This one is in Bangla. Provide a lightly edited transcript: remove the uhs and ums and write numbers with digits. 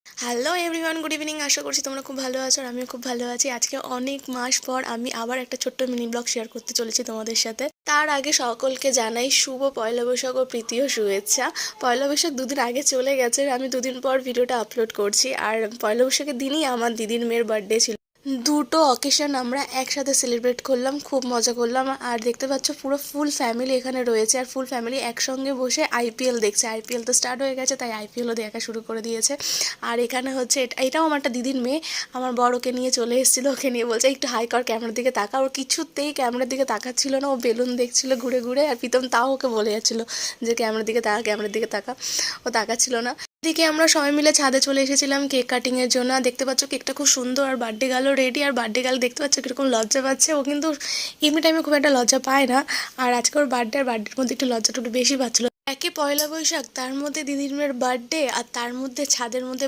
Hello everyone, good evening. আশা করছি তোমরা খুব ভালো আছো আর আমিও খুব ভালো আছি। আজকে অনেক মাস পর আমি আবার একটা ছোট্ট মিনি ব্লগ শেয়ার করতে চলেছি তোমাদের সাথে। তার আগে সকলকে জানাই শুভ পয়লা বৈশাখ ও প্রীতীয় শুভেচ্ছা। পয়লা বৈশাখ দুদিন আগে চলে গেছে, আমি দুদিন পর ভিডিওটা আপলোড করছি। আর পয়লা বৈশাখের দিনই আমার দিদির মেয়ের বার্থডে ছিল। দুটো অকেশন আমরা একসাথে সেলিব্রেট করলাম, খুব মজা করলাম। আর দেখতে পাচ্ছ পুরো ফুল ফ্যামিলি এখানে রয়েছে, আর ফুল ফ্যামিলি একসঙ্গে বসে আইপিএল দেখছে। আইপিএল তো স্টার্ট হয়ে গেছে, তাই আইপিএলও দেখা শুরু করে দিয়েছে। আর এখানে হচ্ছে এটাও আমার একটা দিদির মেয়ে, আমার বড়কে নিয়ে চলে এসেছিলো। ওকে নিয়ে বলছে একটু হাই কর, ক্যামেরার দিকে তাকা। ওর কিছুতেই ক্যামেরার দিকে তাকাচ্ছিল না, ও বেলুন দেখছিল ঘুরে ঘুরে। আর প্রীতম তাও ওকে বলে যাচ্ছিলো যে ক্যামেরার দিকে তাকা, ক্যামেরার দিকে তাকা। ও তাকাচ্ছিল না। এদিকে আমরা সবাই মিলে ছাদে চলে এসেছিলাম কেক কাটিং এর জন্য। দেখতে পাচ্ছ কেকটা খুব সুন্দর, আর বার্থডে গার্লও রেডি। আর বার্থডে গার্ল দেখতে পাচ্ছ কিরকম লজ্জা পাচ্ছে। ও কিন্তু এমনি টাইমে খুব একটা লজ্জা পায় না, আর আজকে ওর বার্থডে, আর বার্থডের মধ্যে একটু লজ্জাটা একটু বেশি পাচ্ছিল। একে পয়লা বৈশাখ, তার মধ্যে দিদির মেয়ের বার্থডে, আর তার মধ্যে ছাদের মধ্যে